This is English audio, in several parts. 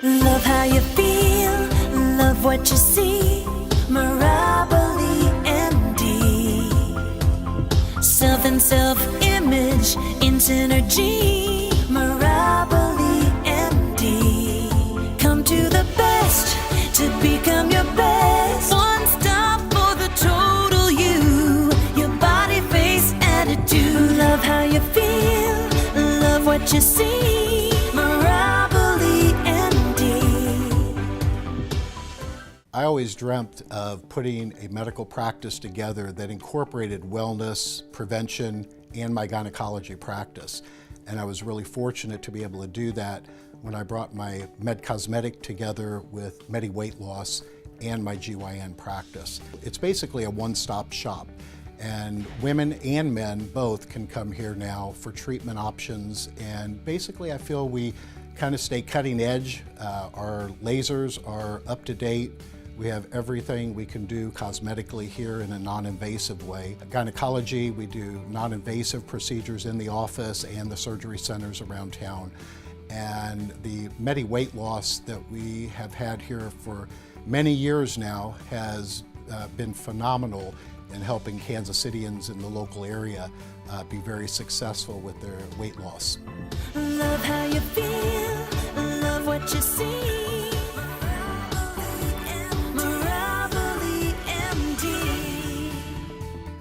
Love how you feel, love what you see. Mirabile MD. Self and self-image in synergy. Mirabile MD. Come to the best to become your best. One stop for the total you. Your body, face, attitude. Love how you feel, love what you see. Mirabile MD. I always dreamt of putting a medical practice together that incorporated wellness, prevention, and my gynecology practice. And I was really fortunate to be able to do that when I brought my MedCosmetic together with Medi-Weightloss and my GYN practice. It's basically a one-stop shop, and women and men both can come here now for treatment options. And basically I feel we kind of stay cutting edge. Our lasers are up to date. We have everything we can do cosmetically here in a non-invasive way. Gynecology, we do non-invasive procedures in the office and the surgery centers around town. And the Medi-Weightloss that we have had here for many years now has been phenomenal in helping Kansas Cityans in the local area be very successful with their weight loss. Love how you feel, love what you see. Mirabile MD.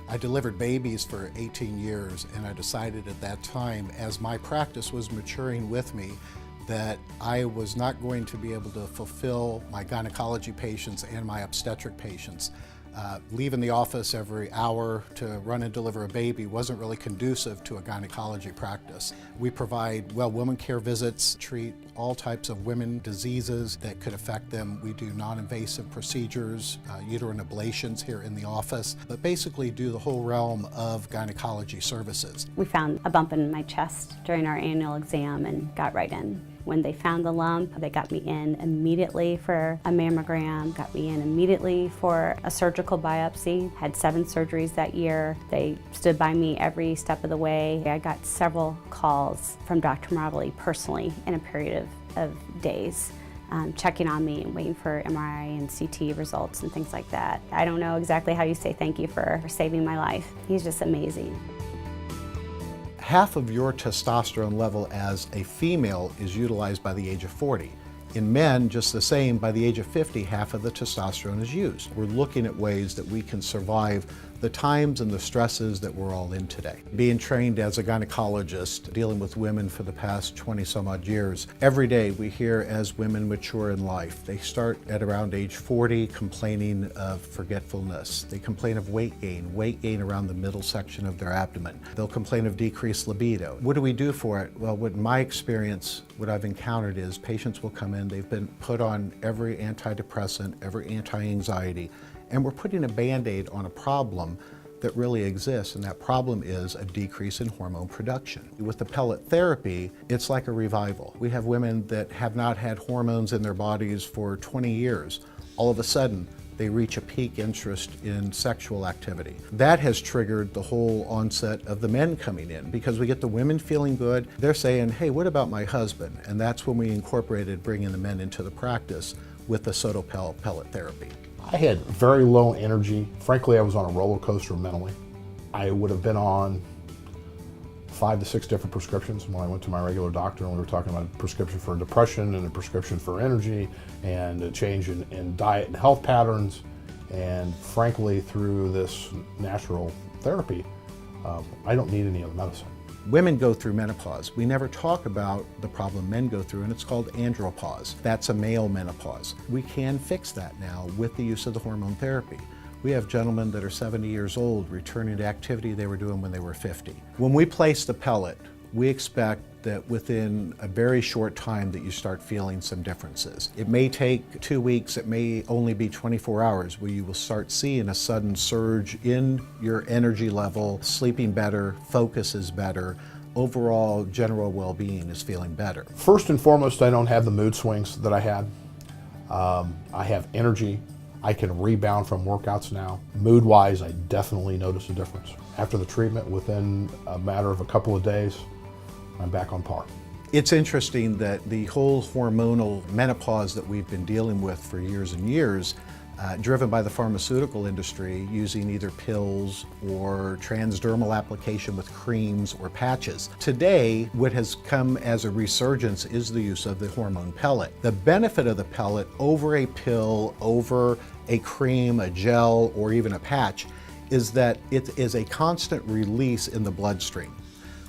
I delivered babies for 18 years, and I decided at that time, as my practice was maturing with me, that I was not going to be able to fulfill my gynecology patients and my obstetric patients. Leaving the office every hour to run and deliver a baby wasn't really conducive to a gynecology practice. We provide women care visits, treat all types of women diseases that could affect them. We do non-invasive procedures, uterine ablations here in the office, but basically do the whole realm of gynecology services. We found a bump in my chest during our annual exam and got right in. When they found the lump, they got me in immediately for a mammogram, got me in immediately for a surgical biopsy. Had 7 surgeries that year. They stood by me every step of the way. I got several calls from Dr. Mirabile personally in a period of days, checking on me and waiting for MRI and CT results and things like that. I don't know exactly how you say thank you for saving my life. He's just amazing. Half of your testosterone level as a female is utilized by the age of 40. In men, just the same, by the age of 50, half of the testosterone is used. We're looking at ways that we can survive the times and the stresses that we're all in today. Being trained as a gynecologist, dealing with women for the past 20 some odd years, every day we hear as women mature in life, they start at around age 40 complaining of forgetfulness. They complain of weight gain around the middle section of their abdomen. They'll complain of decreased libido. What do we do for it? Well, in my experience, what I've encountered is patients will come in, they've been put on every antidepressant, every anti-anxiety, and we're putting a Band-Aid on a problem that really exists, and that problem is a decrease in hormone production. With the pellet therapy, it's like a revival. We have women that have not had hormones in their bodies for 20 years. All of a sudden, they reach a peak interest in sexual activity. That has triggered the whole onset of the men coming in, because we get the women feeling good. They're saying, hey, what about my husband? And that's when we incorporated bringing the men into the practice with the Sotopel pellet therapy. I had very low energy. Frankly, I was on a roller coaster mentally. I would have been on 5 to 6 different prescriptions when I went to my regular doctor, and we were talking about a prescription for depression and a prescription for energy and a change in diet and health patterns. And frankly, through this natural therapy, I don't need any other medicine. Women go through menopause. We never talk about the problem men go through, and it's called andropause. That's a male menopause. We can fix that now with the use of the hormone therapy. We have gentlemen that are 70 years old returning to activity they were doing when they were 50. When we place the pellet, we expect that within a very short time that you start feeling some differences. It may take 2 weeks, it may only be 24 hours where you will start seeing a sudden surge in your energy level, sleeping better, focus is better, overall general well-being is feeling better. First and foremost, I don't have the mood swings that I had. I have energy. I can rebound from workouts now. Mood-wise, I definitely notice a difference. After the treatment, within a matter of a couple of days, I'm back on par. It's interesting that the whole hormonal menopause that we've been dealing with for years and years, driven by the pharmaceutical industry using either pills or transdermal application with creams or patches. Today, what has come as a resurgence is the use of the hormone pellet. The benefit of the pellet over a pill, over a cream, a gel, or even a patch is that it is a constant release in the bloodstream.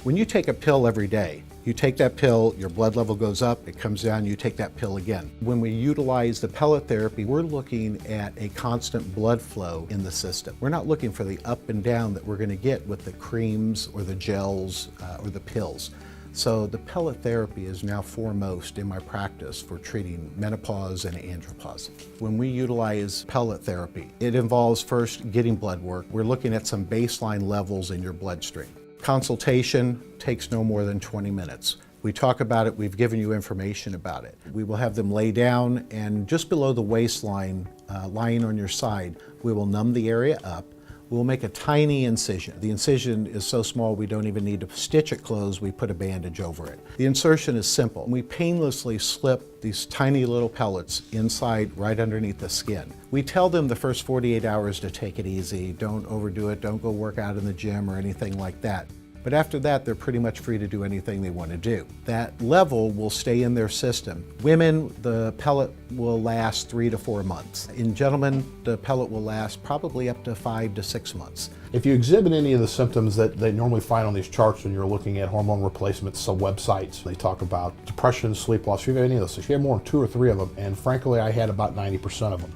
When you take a pill every day, you take that pill, your blood level goes up, it comes down, you take that pill again. When we utilize the pellet therapy, we're looking at a constant blood flow in the system. We're not looking for the up and down that we're going to get with the creams or the gels or the pills. So the pellet therapy is now foremost in my practice for treating menopause and andropause. When we utilize pellet therapy, it involves first getting blood work. We're looking at some baseline levels in your bloodstream. Consultation takes no more than 20 minutes. We talk about it, we've given you information about it. We will have them lay down, and just below the waistline, lying on your side, we will numb the area up. We'll make a tiny incision. The incision is so small we don't even need to stitch it closed, we put a bandage over it. The insertion is simple. We painlessly slip these tiny little pellets inside right underneath the skin. We tell them the first 48 hours to take it easy, don't overdo it, don't go work out in the gym or anything like that. But after that, they're pretty much free to do anything they want to do. That level will stay in their system. Women, the pellet will last 3 to 4 months. In gentlemen, the pellet will last probably up to 5 to 6 months. If you exhibit any of the symptoms that they normally find on these charts when you're looking at hormone replacement websites, they talk about depression, sleep loss, if you have any of those, if you have more than 2 or 3 of them, and frankly I had about 90% of them,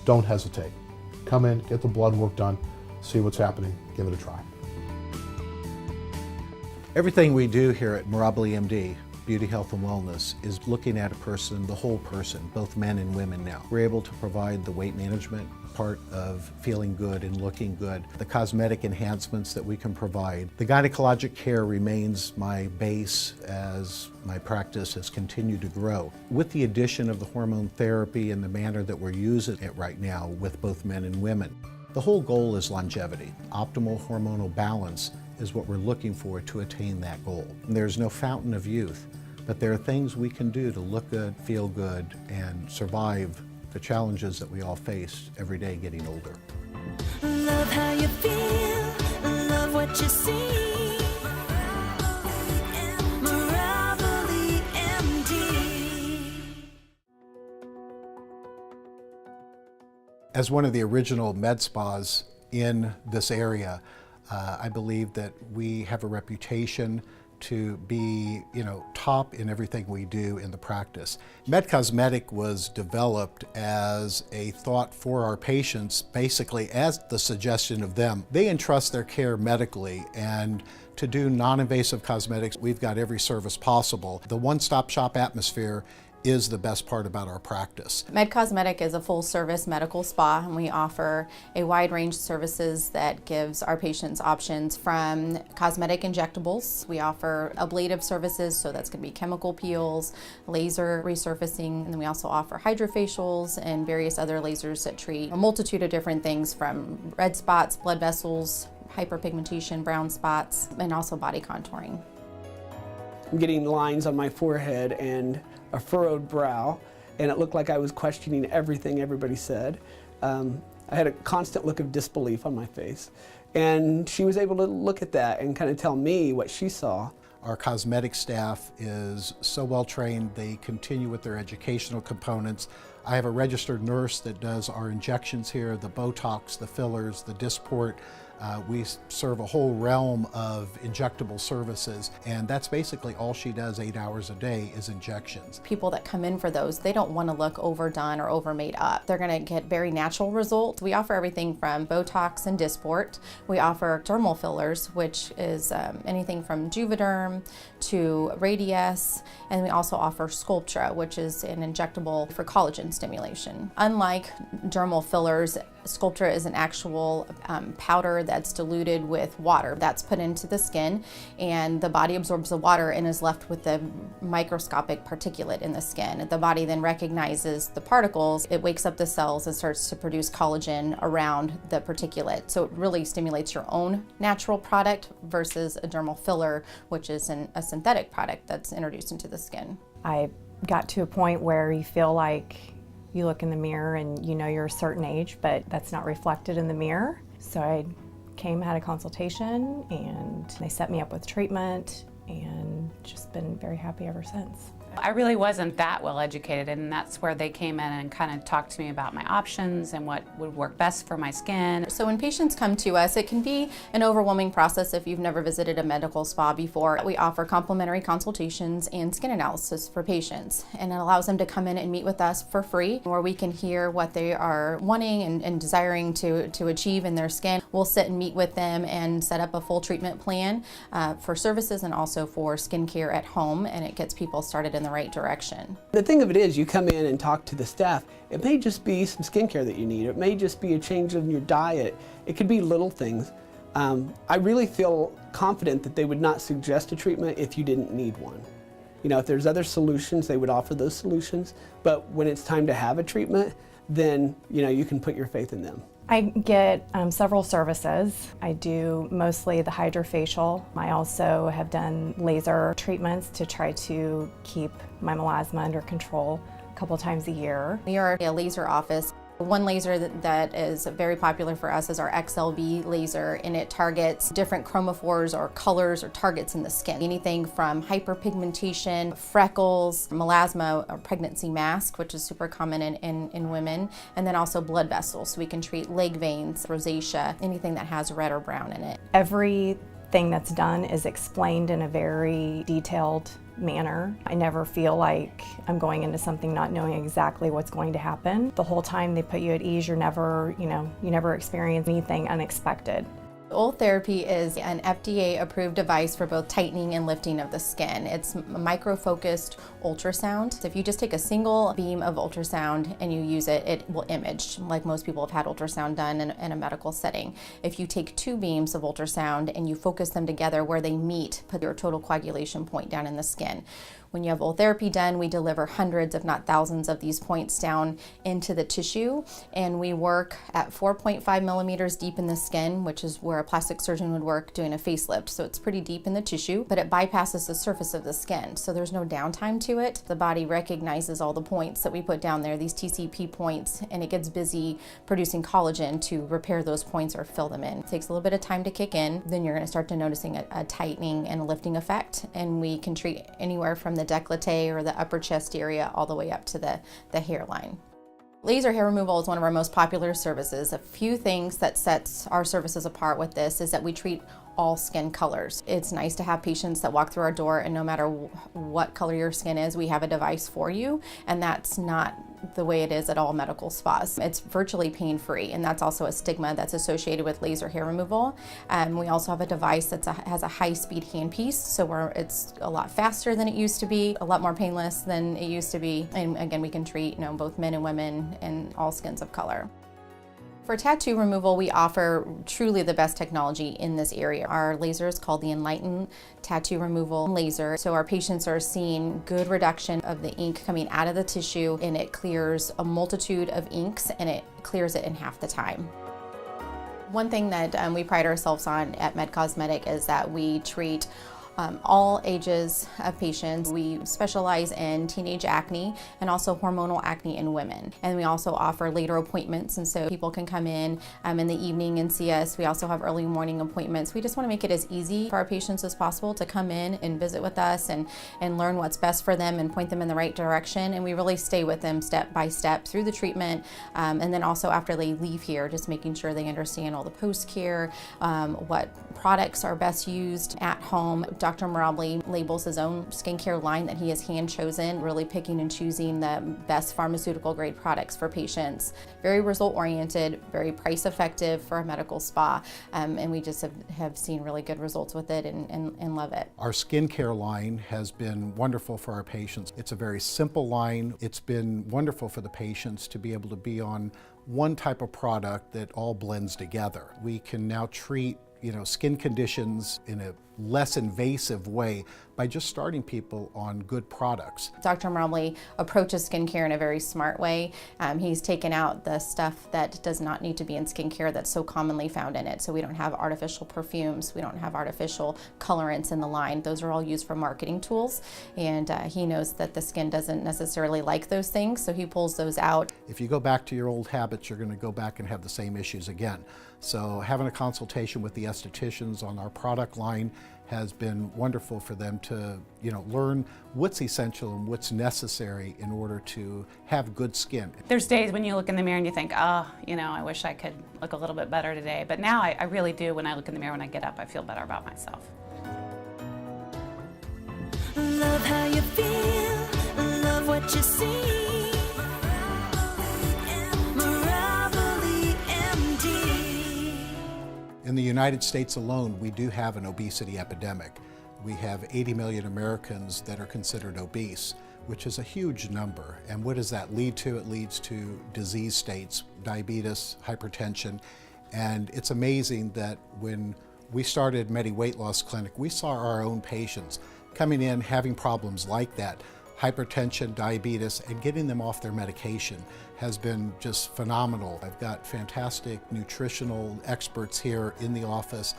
don't hesitate. Come in, get the blood work done, see what's happening, give it a try. Everything we do here at Mirabile MD, Beauty, Health and Wellness, is looking at a person, the whole person, both men and women now. We're able to provide the weight management part of feeling good and looking good, the cosmetic enhancements that we can provide. The gynecologic care remains my base as my practice has continued to grow. With the addition of the hormone therapy and the manner that we're using it right now with both men and women, the whole goal is longevity. Optimal hormonal balance is what we're looking for to attain that goal. And there's no fountain of youth, but there are things we can do to look good, feel good, and survive the challenges that we all face every day getting older. Love how you feel, love what you see. Mirabile MD. As one of the original med spas in this area, I believe that we have a reputation to be, top in everything we do in the practice. MedCosmetic was developed as a thought for our patients, basically as the suggestion of them. They entrust their care medically, and to do non-invasive cosmetics, we've got every service possible. The one-stop shop atmosphere is the best part about our practice. MedCosmetic is a full-service medical spa, and we offer a wide range of services that gives our patients options from cosmetic injectables. We offer ablative services, so that's going to be chemical peels, laser resurfacing, and then we also offer hydrofacials and various other lasers that treat a multitude of different things from red spots, blood vessels, hyperpigmentation, brown spots, and also body contouring. I'm getting lines on my forehead and a furrowed brow, and it looked like I was questioning everything everybody said. I had a constant look of disbelief on my face, and she was able to look at that and kind of tell me what she saw. Our cosmetic staff is so well trained, they continue with their educational components. I have a registered nurse that does our injections here, the Botox, the fillers, the Dysport. We serve a whole realm of injectable services, and that's basically all she does 8 hours a day is injections. People that come in for those, they don't want to look overdone or over made up. They're going to get very natural results. We offer everything from Botox and Dysport. We offer dermal fillers, which is anything from Juvederm to Radius, and we also offer Sculptra, which is an injectable for collagen stimulation. Unlike dermal fillers, Sculptra is an actual powder that's diluted with water. That's put into the skin, and the body absorbs the water and is left with the microscopic particulate in the skin. The body then recognizes the particles, it wakes up the cells and starts to produce collagen around the particulate. So it really stimulates your own natural product versus a dermal filler, which is a synthetic product that's introduced into the skin. I got to a point where you feel like you look in the mirror and you know you're a certain age, but that's not reflected in the mirror. So I had a consultation, and they set me up with treatment, and just been very happy ever since. I really wasn't that well educated, and that's where they came in and kind of talked to me about my options and what would work best for my skin. So when patients come to us, it can be an overwhelming process if you've never visited a medical spa before. We offer complimentary consultations and skin analysis for patients, and it allows them to come in and meet with us for free, where we can hear what they are wanting and desiring to achieve in their skin. We'll sit and meet with them and set up a full treatment plan for services and also for skincare at home, and it gets people started in the right direction. The thing of it is, you come in and talk to the staff. It may just be some skincare that you need. It may just be a change in your diet. It could be little things. I really feel confident that they would not suggest a treatment if you didn't need one. You know, if there's other solutions, they would offer those solutions. But when it's time to have a treatment, then you can put your faith in them. I get several services. I do mostly the hydrofacial. I also have done laser treatments to try to keep my melasma under control a couple times a year. We are a laser office. One laser that is very popular for us is our XLB laser, and it targets different chromophores or colors or targets in the skin. Anything from hyperpigmentation, freckles, melasma, or pregnancy mask, which is super common in women, and then also blood vessels. So we can treat leg veins, rosacea, anything that has red or brown in it. Everything that's done is explained in a very detailed manner. I never feel like I'm going into something not knowing exactly what's going to happen. The whole time they put you at ease. You never experience anything unexpected. Ultherapy is an FDA-approved device for both tightening and lifting of the skin. It's micro-focused ultrasound. So if you just take a single beam of ultrasound and you use it, it will image, like most people have had ultrasound done in a medical setting. If you take 2 beams of ultrasound and you focus them together where they meet, put your total coagulation point down in the skin. When you have Ultherapy done, we deliver hundreds, if not thousands, of these points down into the tissue, and we work at 4.5 millimeters deep in the skin, which is where a plastic surgeon would work doing a facelift. So it's pretty deep in the tissue, but it bypasses the surface of the skin, so there's no downtime to it. The body recognizes all the points that we put down there, these TCP points, and it gets busy producing collagen to repair those points or fill them in. It takes a little bit of time to kick in, then you're going to start to noticing a tightening and a lifting effect, and we can treat anywhere from the décolleté or the upper chest area all the way up to the hairline. Laser hair removal is one of our most popular services. A few things that sets our services apart with this is that we treat all skin colors. It's nice to have patients that walk through our door and no matter what color your skin is, we have a device for you, and that's not the way it is at all medical spas. It's virtually pain-free, and that's also a stigma that's associated with laser hair removal. We also have a device that has a high-speed handpiece, so it's a lot faster than it used to be, a lot more painless than it used to be, and again, we can treat both men and women and all skins of color. For tattoo removal, we offer truly the best technology in this area. Our laser is called the Enlightened Tattoo Removal Laser. So our patients are seeing good reduction of the ink coming out of the tissue, and it clears a multitude of inks, and it clears it in half the time. One thing that we pride ourselves on at MedCosmetic is that we treat all ages of patients. We specialize in teenage acne and also hormonal acne in women. And we also offer later appointments, and so people can come in the evening and see us. We also have early morning appointments. We just want to make it as easy for our patients as possible to come in and visit with us and learn what's best for them and point them in the right direction. And we really stay with them step by step through the treatment, and then also after they leave here, just making sure they understand all the post-care, what products are best used at home. Dr. Mirabile labels his own skincare line that he has hand chosen, really picking and choosing the best pharmaceutical grade products for patients. Very result oriented, very price effective for a medical spa, and we just have seen really good results with it and love it. Our skincare line has been wonderful for our patients. It's a very simple line. It's been wonderful for the patients to be able to be on one type of product that all blends together. We can now treat skin conditions in a less invasive way by just starting people on good products. Dr. Mirabile approaches skincare in a very smart way. He's taken out the stuff that does not need to be in skincare that's so commonly found in it. So we don't have artificial perfumes, we don't have artificial colorants in the line. Those are all used for marketing tools, and he knows that the skin doesn't necessarily like those things, so he pulls those out. If you go back to your old habits, you're going to go back and have the same issues again. So having a consultation with the estheticians on our product line has been wonderful for them to learn what's essential and what's necessary in order to have good skin. There's days when you look in the mirror and you think, oh, I wish I could look a little bit better today. But now I really do. When I look in the mirror, when I get up, I feel better about myself. Love how you feel, love what you see. Mirabile MD. In the United States alone, we do have an obesity epidemic. We have 80 million Americans that are considered obese, which is a huge number. And what does that lead to? It leads to disease states, diabetes, hypertension. And it's amazing that when we started Medi-Weightloss Clinic, we saw our own patients coming in having problems like that. Hypertension, diabetes, and getting them off their medication has been just phenomenal. I've got fantastic nutritional experts here in the office,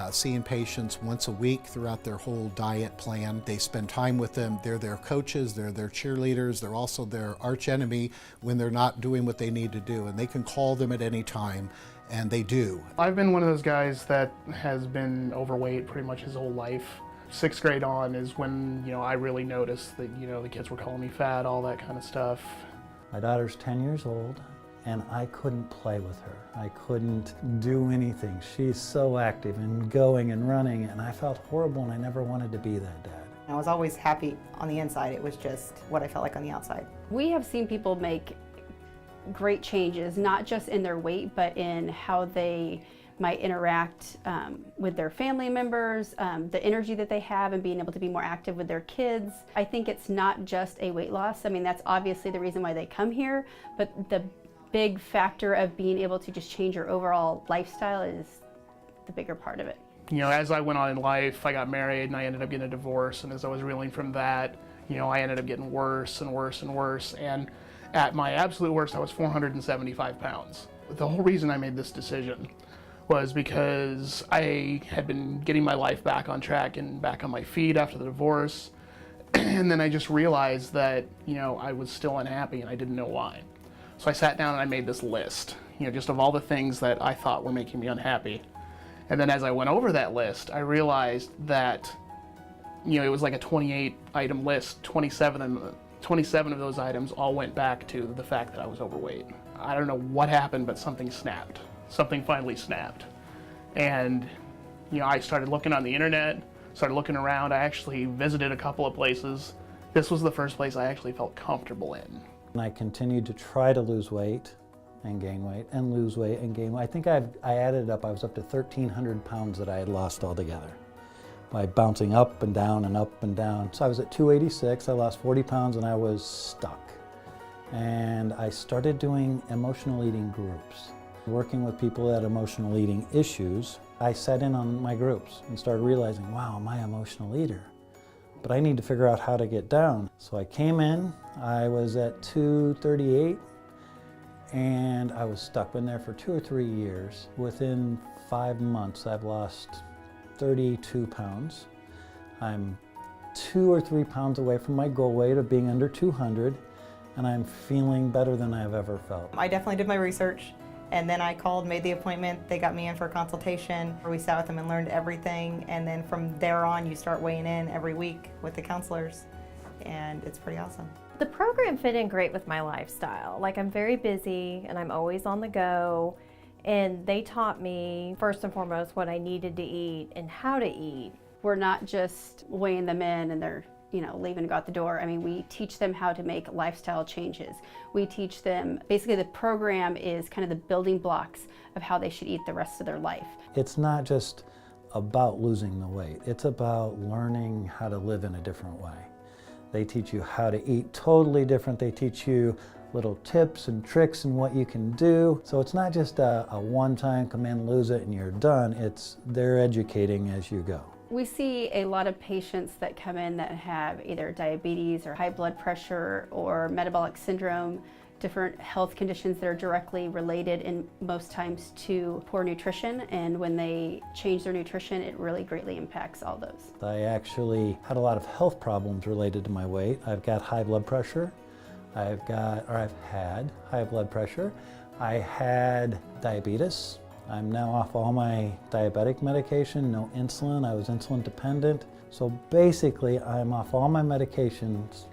seeing patients once a week throughout their whole diet plan. They spend time with them. They're their coaches, they're their cheerleaders, they're also their arch enemy when they're not doing what they need to do, and they can call them at any time, and they do. I've been one of those guys that has been overweight pretty much his whole life. 6th grade on is when, I really noticed that, the kids were calling me fat, all that kind of stuff. My daughter's 10 years old, and I couldn't play with her. I couldn't do anything. She's so active and going and running, and I felt horrible, and I never wanted to be that dad. I was always happy on the inside. It was just what I felt like on the outside. We have seen people make great changes, not just in their weight, but in how they might interact with their family members, the energy that they have, and being able to be more active with their kids. I think it's not just a weight loss. I mean, that's obviously the reason why they come here, but the big factor of being able to just change your overall lifestyle is the bigger part of it. As I went on in life, I got married and I ended up getting a divorce, and as I was reeling from that, I ended up getting worse and worse and worse, and at my absolute worst, I was 475 pounds. The whole reason I made this decision was because I had been getting my life back on track and back on my feet after the divorce, and then I just realized that, I was still unhappy and I didn't know why. So I sat down and I made this list, just of all the things that I thought were making me unhappy. And then as I went over that list, I realized that, it was like a 28-item list. 27 of those items all went back to the fact that I was overweight. I don't know what happened, but something snapped. Something finally snapped. And, I started looking on the internet, started looking around. I actually visited a couple of places. This was the first place I actually felt comfortable in. And I continued to try to lose weight and gain weight and lose weight and gain weight. I think I added up, I was up to 1,300 pounds that I had lost altogether by bouncing up and down and up and down. So I was at 286, I lost 40 pounds and I was stuck. And I started doing emotional eating groups. Working with people that had emotional eating issues, I sat in on my groups and started realizing, wow, am I an emotional eater? But I need to figure out how to get down. So I came in, I was at 238, and I was stuck in there for 2 or 3 years. Within 5 months, I've lost 32 pounds. I'm 2 or 3 pounds away from my goal weight of being under 200, and I'm feeling better than I've ever felt. I definitely did my research, and then I called, made the appointment. They got me in for a consultation where we sat with them and learned everything, and then from there on you start weighing in every week with the counselors, and it's pretty awesome. The program fit in great with my lifestyle. Like, I'm very busy and I'm always on the go, and they taught me first and foremost what I needed to eat and how to eat. We're not just weighing them in and they're leaving to go out the door. I mean, we teach them how to make lifestyle changes. We teach them, basically the program is kind of the building blocks of how they should eat the rest of their life. It's not just about losing the weight. It's about learning how to live in a different way. They teach you how to eat totally different. They teach you little tips and tricks and what you can do. So it's not just a one-time come in, lose it, and you're done. They're educating as you go. We see a lot of patients that come in that have either diabetes or high blood pressure or metabolic syndrome, different health conditions that are directly related and most times to poor nutrition. And when they change their nutrition, it really greatly impacts all those. I actually had a lot of health problems related to my weight. I've got high blood pressure. I've had high blood pressure. I had diabetes. I'm now off all my diabetic medication, no insulin. I was insulin dependent. So basically, I'm off all my medications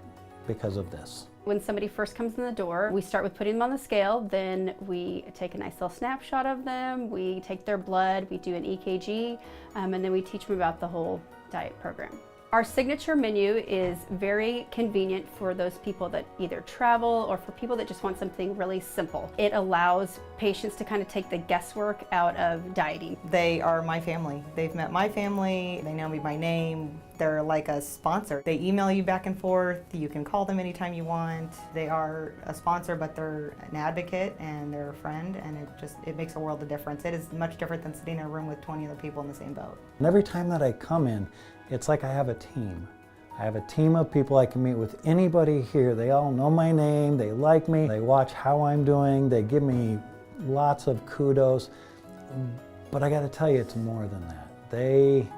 because of this. When somebody first comes in the door, we start with putting them on the scale, then we take a nice little snapshot of them, we take their blood, we do an EKG, and then we teach them about the whole diet program. Our signature menu is very convenient for those people that either travel or for people that just want something really simple. It allows patients to kind of take the guesswork out of dieting. They are my family. They've met my family, they know me by name. They're like a sponsor. They email you back and forth, you can call them anytime you want. They are a sponsor, but they're an advocate and they're a friend, and it makes a world of difference. It is much different than sitting in a room with 20 other people in the same boat. And every time that I come in, it's like I have a team. I have a team of people I can meet with anybody here. They all know my name, they like me, they watch how I'm doing, they give me lots of kudos. But I gotta tell you, it's more than that. They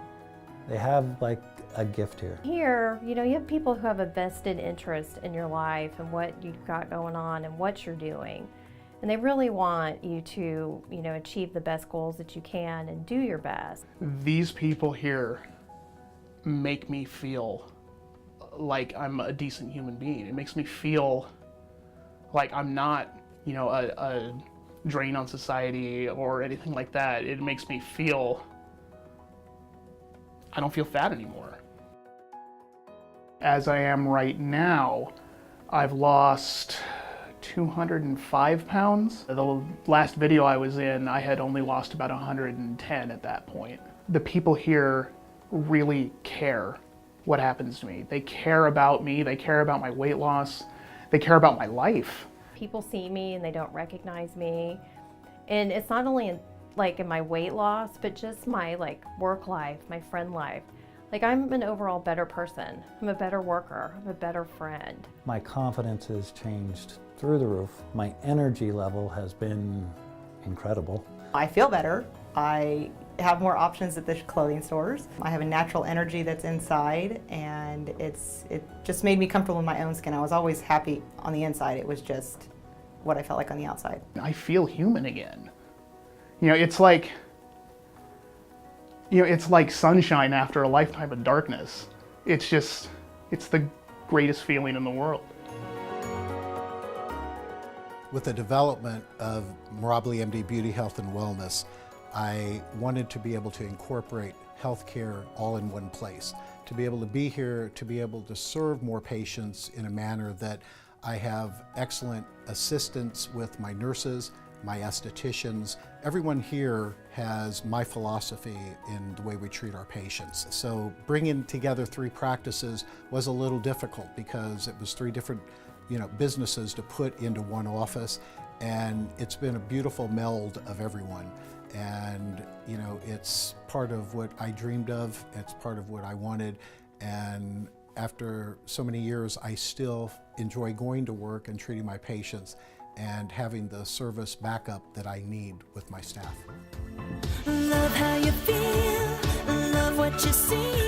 have like a gift here. Here, you have people who have a vested interest in your life and what you've got going on and what you're doing. And they really want you to, achieve the best goals that you can and do your best. These people here make me feel like I'm a decent human being. It makes me feel like I'm not, a drain on society or anything like that. It makes me feel, I don't feel fat anymore. As I am right now, I've lost 205 pounds. The last video I was in, I had only lost about 110 at that point. The people here really care what happens to me. They care about me, they care about my weight loss, they care about my life. People see me and they don't recognize me. And it's not only in my weight loss, but just my work life, my friend life. I'm an overall better person. I'm a better worker, I'm a better friend. My confidence has changed through the roof. My energy level has been incredible. I feel better. I have more options at the clothing stores. I have a natural energy that's inside, and it just made me comfortable in my own skin. I was always happy on the inside. It was just what I felt like on the outside. I feel human again. It's like sunshine after a lifetime of darkness. It's the greatest feeling in the world. With the development of Mirabile MD Beauty, Health and Wellness, I wanted to be able to incorporate healthcare all in one place, to be able to be here, to be able to serve more patients in a manner that I have excellent assistance with my nurses, my estheticians. Everyone here has my philosophy in the way we treat our patients. So bringing together three practices was a little difficult because it was three different businesses to put into one office, and it's been a beautiful meld of everyone. And it's part of what I dreamed of, it's part of what I wanted, and after so many years I still enjoy going to work and treating my patients and having the service backup that I need with my staff. Love how you feel, love what you see.